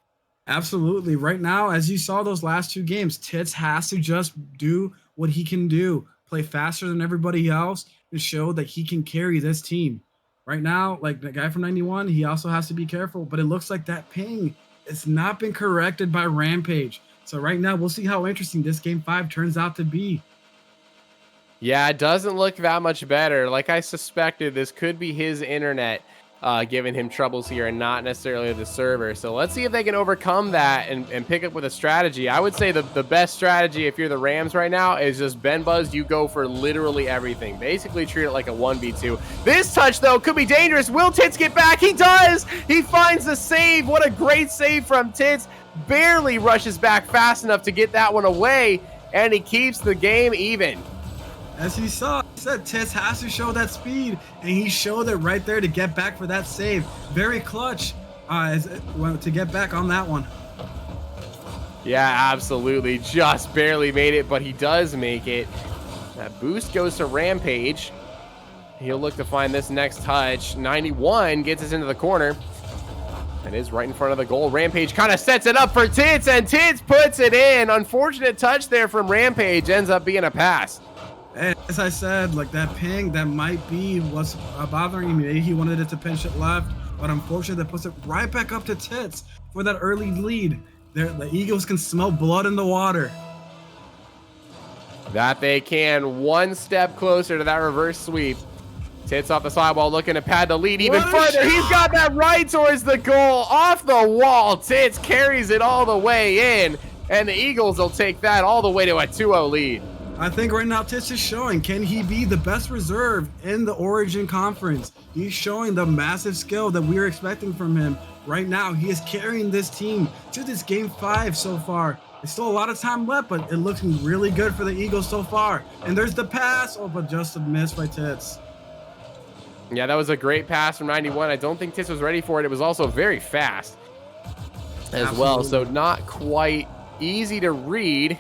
Absolutely. Right now, as you saw those last 2 games, Titz has to just do what he can do, play faster than everybody else, and show that he can carry this team. Right now, like the guy from 91, he also has to be careful, but it looks like that ping has not been corrected by Rampage. So right now, we'll see how interesting this game 5 turns out to be. Yeah, it doesn't look that much better. Like I suspected, this could be his internet giving him troubles here and not necessarily the server. So let's see if they can overcome that and pick up with a strategy. I would say the best strategy if you're the Rams right now is just Ben Buzz, you go for literally everything. Basically treat it like a 1v2. This touch, though, could be dangerous. Will Titz get back? He does! He finds the save. What a great save from Titz. Barely rushes back fast enough to get that one away, and he keeps the game even. As he saw, he said Titz has to show that speed, and he showed it right there to get back for that save. Very clutch to get back on that one. Yeah, absolutely. Just barely made it, but he does make it. That boost goes to Rampage. He'll look to find this next touch. 91 gets us into the corner. That is right in front of the goal. Rampage kind of sets it up for Titz, and Titz puts it in. Unfortunate touch there from Rampage. Ends up being a pass. And as I said, like that ping, that might be what's bothering him. Maybe he wanted it to pinch it left, but unfortunately that puts it right back up to Titz for that early lead. The Eagles can smell blood in the water. That they can. One step closer to that reverse sweep. Titz off the sidewall looking to pad the lead even further. He's got that right towards the goal. Off the wall. Titz carries it all the way in, and the Eagles will take that all the way to a 2-0 lead. I think right now Titz is showing, can he be the best reserve in the Origin Conference? He's showing the massive skill that we're expecting from him. Right now, he is carrying this team to this game 5 so far. There's still a lot of time left, but it looks really good for the Eagles so far. And there's the pass, but just a miss by Titz. Yeah, that was a great pass from 91. I don't think Titz was ready for it. It was also very fast as well, so not quite easy to read.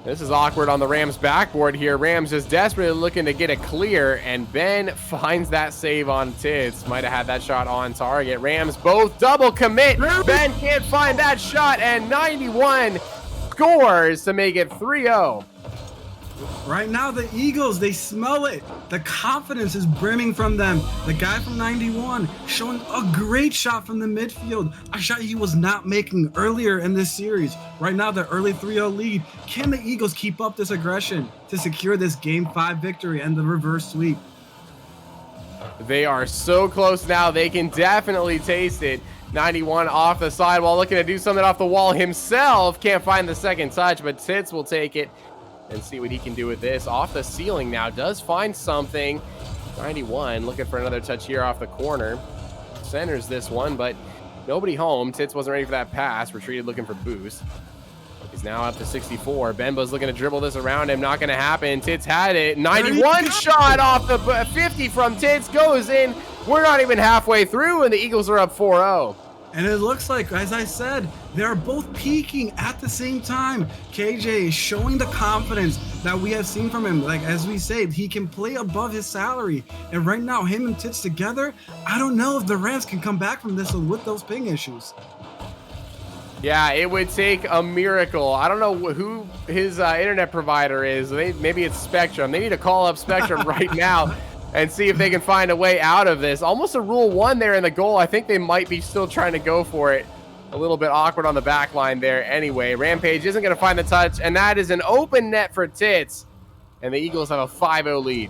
This is awkward on the Rams backboard here. Rams is desperately looking to get a clear, and Ben finds that save on Titz. Might have had that shot on target. Rams both double commit. Ben can't find that shot, and 91 scores to make it 3-0. Right now, the Eagles, they smell it. The confidence is brimming from them. The guy from 91 showing a great shot from the midfield, a shot he was not making earlier in this series. Right now, the early 3-0 lead. Can the Eagles keep up this aggression to secure this Game 5 victory and the reverse sweep? They are so close now. They can definitely taste it. 91 off the sidewall, looking to do something off the wall himself. Can't find the second touch, but Titz will take it and see what he can do with this. Off the ceiling now, does find something. 91 looking for another touch here off the corner. Centers this one, but nobody home. Titz wasn't ready for that pass. Retreated looking for boost. He's now up to 64. Benbo's looking to dribble this around him. Not going to happen. Titz had it. 91 shot off the 50 from Titz. Goes in. We're not even halfway through, and the Eagles are up 4-0. And it looks like, as I said, they're both peaking at the same time. KJ is showing the confidence that we have seen from him. Like, as we say, he can play above his salary. And right now, him and Titz together, I don't know if the Rams can come back from this with those ping issues. Yeah, it would take a miracle. I don't know who his internet provider is. Maybe it's Spectrum. They need to call up Spectrum right now and see if they can find a way out of this. Almost a rule 1 there in the goal. I think they might be still trying to go for it. A little bit awkward on the back line there. Anyway, Rampage isn't going to find the touch, and that is an open net for Titz. And the Eagles have a 5-0 lead.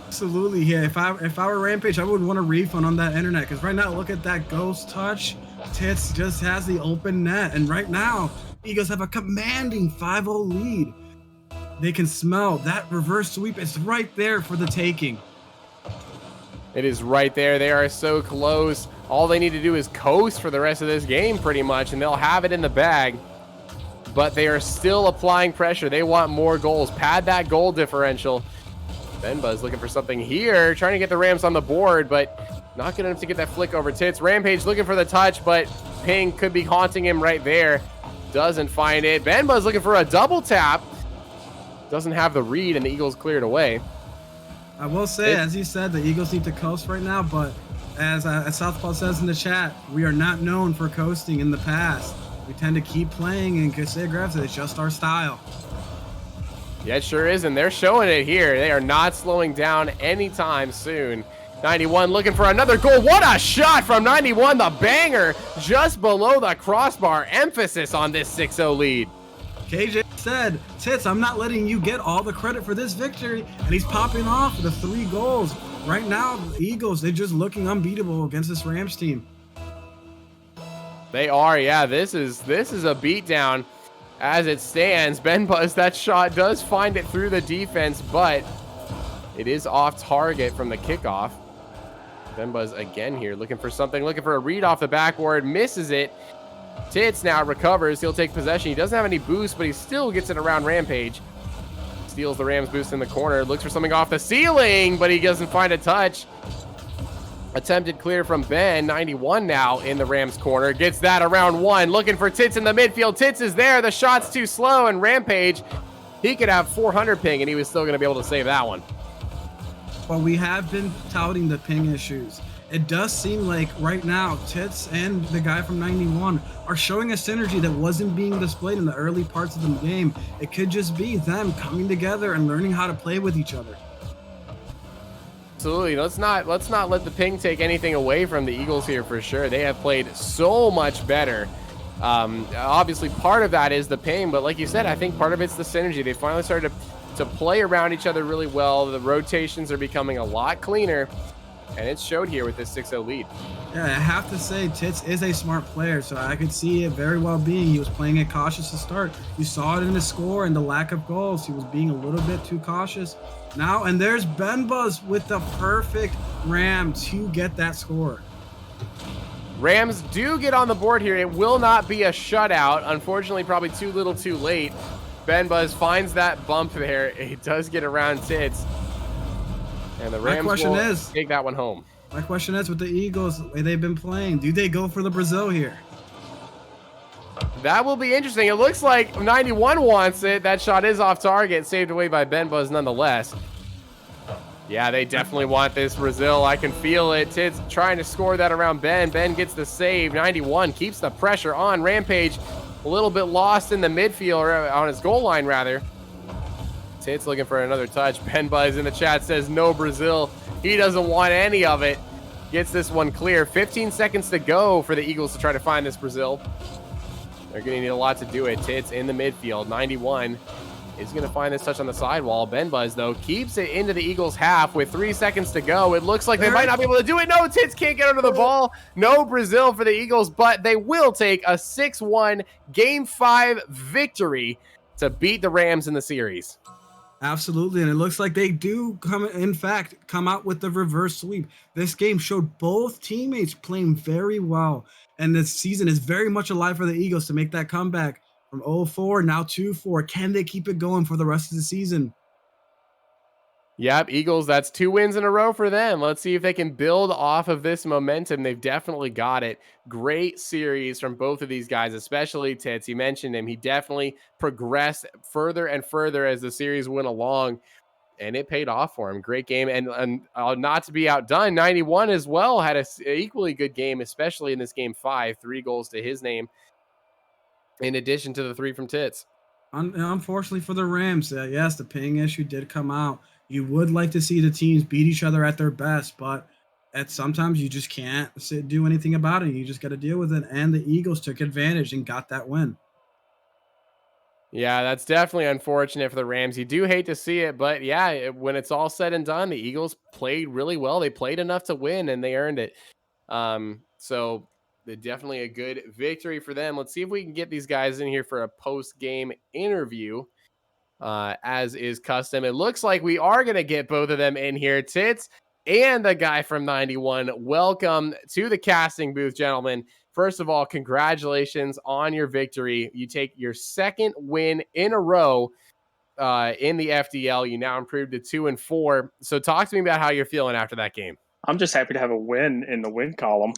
Absolutely, yeah. If I were Rampage, I would want a refund on that internet, because right now, look at that ghost touch. Titz just has the open net, and right now, Eagles have a commanding 5-0 lead. They can smell that reverse sweep. It's right there for the taking. It is right there. They are so close. All they need to do is coast for the rest of this game pretty much, and they'll have it in the bag. But they are still applying pressure. They want more goals. Pad that goal differential. Benbuzz looking for something here, trying to get the Rams on the board, but Not good enough to get that flick over Titz. Rampage looking for the touch, but Ping could be haunting him right there. Doesn't find it. Benbuzz looking for a double tap. Doesn't have the read, and the Eagles cleared away. I will say, as you said, the Eagles need to coast right now, but as Southpaw says in the chat, we are not known for coasting in the past. We tend to keep playing and get aggressive. It's just our style. Yeah, it sure is, and they're showing it here. They are not slowing down anytime soon. 91 looking for another goal. What a shot from 91, the banger just below the crossbar. Emphasis on this 6-0 lead. KJ said, Titz, I'm not letting you get all the credit for this victory, and he's popping off the 3 goals. Right now, the Eagles, they're just looking unbeatable against this Rams team. They are, yeah. This is a beatdown as it stands. Benbuzz, that shot does find it through the defense, but it is off target from the kickoff. Benbuzz again here, looking for something, looking for a read off the backboard, misses it. Titz now recovers. He'll take possession. He doesn't have any boost, but he still gets it around Rampage. Steals the Rams boost in the corner. Looks for something off the ceiling, but he doesn't find a touch. Attempted clear from Ben. 91 now in the Rams corner. Gets that around 1. Looking for Titz in the midfield. Titz is there. The shot's too slow, and Rampage, he could have 400 ping, and he was still going to be able to save that one. Well, we have been touting the ping issues. It does seem like right now, Titz and the guy from 91 are showing a synergy that wasn't being displayed in the early parts of the game. It could just be them coming together and learning how to play with each other. Absolutely. Let's not let the ping take anything away from the Eagles here for sure. They have played so much better. Obviously, part of that is the ping, but like you said, I think part of it's the synergy. They finally started to play around each other really well. The rotations are becoming a lot cleaner. And it showed here with this 6-0 lead. Yeah, I have to say, Titz is a smart player, so I could see it very well being he was playing it cautious to start. You saw it in the score and the lack of goals. He was being a little bit too cautious. Now, and there's Benbuzz with the perfect ram to get that score. Rams do get on the board here. It will not be a shutout. Unfortunately, probably too little too late. Benbuzz finds that bump there. It does get around Titz. And the Rams will take that one home. My question is, with the Eagles, the way they've been playing, do they go for the Brazil here? That will be interesting. It looks like 91 wants it. That shot is off target, saved away by Benbuzz nonetheless. Yeah, they definitely want this Brazil. I can feel it. Titz trying to score that around Ben. Ben gets the save. 91 keeps the pressure on. Rampage a little bit lost in the midfield, or on his goal line rather. Titz looking for another touch. Benbuzz in the chat says no Brazil. He doesn't want any of it. Gets this one clear. 15 seconds to go for the Eagles to try to find this Brazil. They're going to need a lot to do it. Titz in the midfield. 91 is going to find this touch on the sidewall. Benbuzz, though, keeps it into the Eagles' half with 3 seconds to go. It looks like they might not be able to do it. No, Titz can't get under the ball. No Brazil for the Eagles, but they will take a 6-1 Game 5 victory to beat the Rams in the series. Absolutely, and it looks like they do come out with the reverse sweep. This game showed both teammates playing very well, and this season is very much alive for the Eagles to make that comeback from 0-4, now 2-4. Can they keep it going for the rest of the season? Yep, Eagles, that's 2 wins in a row for them. Let's see if they can build off of this momentum. They've definitely got it. Great series from both of these guys, especially Titz. You mentioned him. He definitely progressed further and further as the series went along, and it paid off for him. Great game, and not to be outdone, 91 as well had an equally good game, especially in this Game 5. 3 goals to his name, in addition to the 3 from Titz. Unfortunately for the Rams, yes, the ping issue did come out. You would like to see the teams beat each other at their best, but sometimes you just can't do anything about it. You just got to deal with it, and the Eagles took advantage and got that win. Yeah, that's definitely unfortunate for the Rams. You do hate to see it, but yeah, when it's all said and done, the Eagles played really well. They played enough to win, and they earned it. So definitely a good victory for them. Let's see if we can get these guys in here for a post-game interview. As is custom. It looks like we are going to get both of them in here. Titz and the guy from 91. Welcome to the casting booth, gentlemen. First of all, congratulations on your victory. You take your 2nd win in a row in the FDL. You now improved to 2-4. So talk to me about how you're feeling after that game. I'm just happy to have a win in the win column.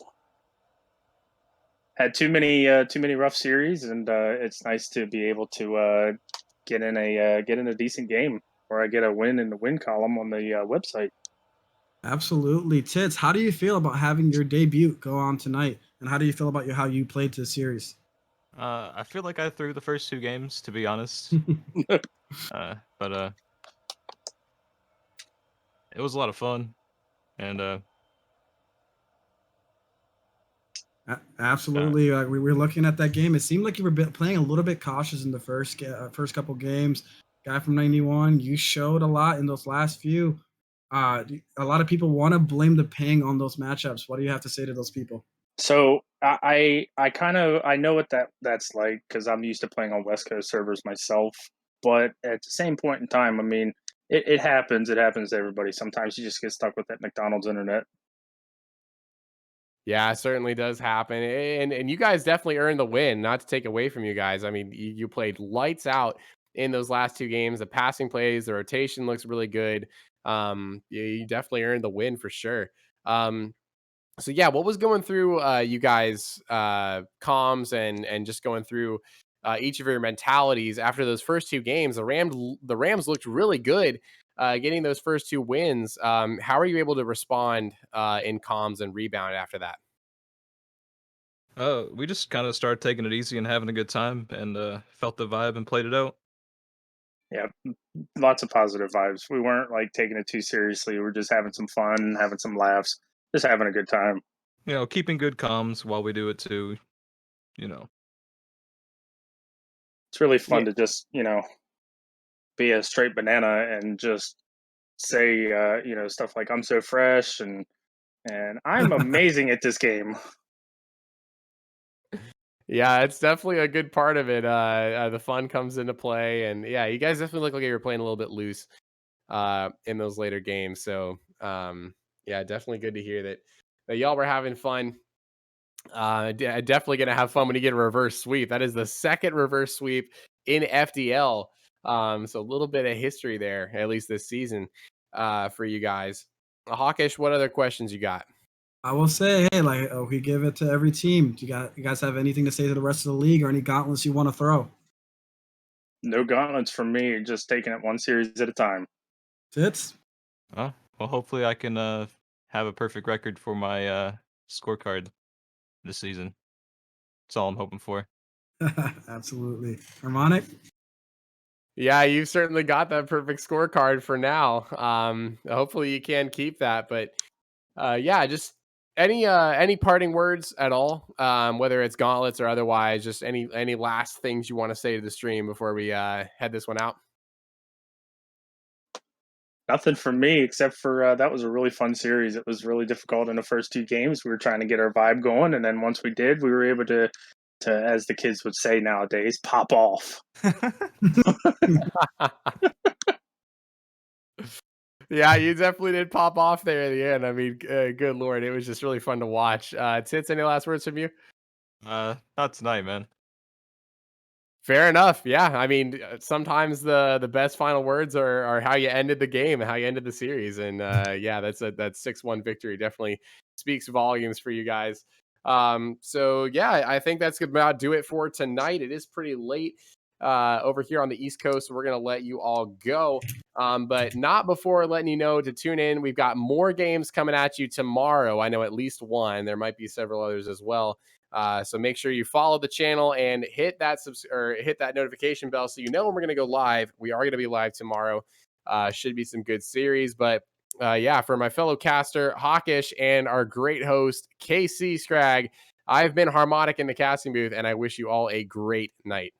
Had too many rough series, and it's nice to be able to get in a decent game, or I get a win in the win column on the website. Absolutely. Tits, how do you feel about having your debut go on tonight? And how do you feel about how you played the series? I feel like I threw the first 2 games, to be honest. But it was a lot of fun, and Absolutely. We were looking at that game. It seemed like you were playing a little bit cautious in the first couple games. Guy from 91, you showed a lot in those last few. A lot of people want to blame the ping on those matchups. What do you have to say to those people? So I know what that's like, because I'm used to playing on West Coast servers myself. But at the same point in time, I mean, it happens. It happens to everybody. Sometimes you just get stuck with that McDonald's internet. Yeah, it certainly does happen. And you guys definitely earned the win, not to take away from you guys. I mean, you played lights out in those last 2 games. The passing plays, the rotation looks really good. You definitely earned the win for sure. So yeah, what was going through you guys comms and just going through each of your mentalities after those first 2 games? The Rams looked really good getting those first 2 wins. How are you able to respond in comms and rebound after that? we just kind of started taking it easy and having a good time, and felt the vibe and played it out. Yeah, lots of positive vibes. We weren't like taking it too seriously. We were just having some fun, having some laughs, just having a good time. You know, keeping good comms while we do it too. You know. It's really fun Yeah. to just, be a straight banana and just say, stuff like "I'm so fresh" and "I'm amazing at this game." Yeah, it's definitely a good part of it. The fun comes into play, and yeah, you guys definitely look like you were playing a little bit loose in those later games. So yeah, definitely good to hear that y'all were having fun. Definitely gonna have fun when you get a reverse sweep. That is the second reverse sweep in FDL. So a little bit of history there, at least this season, for you guys. Hawkish, what other questions you got? I will say, hey, we give it to every team. Do you guys have anything to say to the rest of the league, or any gauntlets you want to throw? No gauntlets from me, just taking it one series at a time. Tits? Well, hopefully I can have a perfect record for my scorecard this season. That's all I'm hoping for. Absolutely. Harmonic? Yeah, you've certainly got that perfect scorecard for now. Hopefully you can keep that. But yeah, just any parting words at all, whether it's gauntlets or otherwise, just any last things you want to say to the stream before we head this one out. Nothing from me except for that was a really fun series. It was really difficult in the first 2 games. We were trying to get our vibe going, and then once we did, we were able to, as the kids would say nowadays, pop off. Yeah, you definitely did pop off there at the end. I mean, good Lord, it was just really fun to watch. Tits, any last words from you? Not tonight, man. Fair enough. Yeah, I mean, sometimes the best final words are how you ended the game and how you ended the series. And yeah, that 6-1 victory definitely speaks volumes for you guys. So yeah, I think that's about do it for tonight. It is pretty late over here on the East Coast, so we're gonna let you all go. But not before letting you know to tune in. We've got more games coming at you tomorrow. I know at least one. There might be several others as well. So make sure you follow the channel and hit that hit that notification bell so you know when we're going to go live. We are going to be live tomorrow. Should be some good series. But yeah, for my fellow caster, Hawkish, and our great host, KC Scrag, I've been Harmonic in the casting booth, and I wish you all a great night.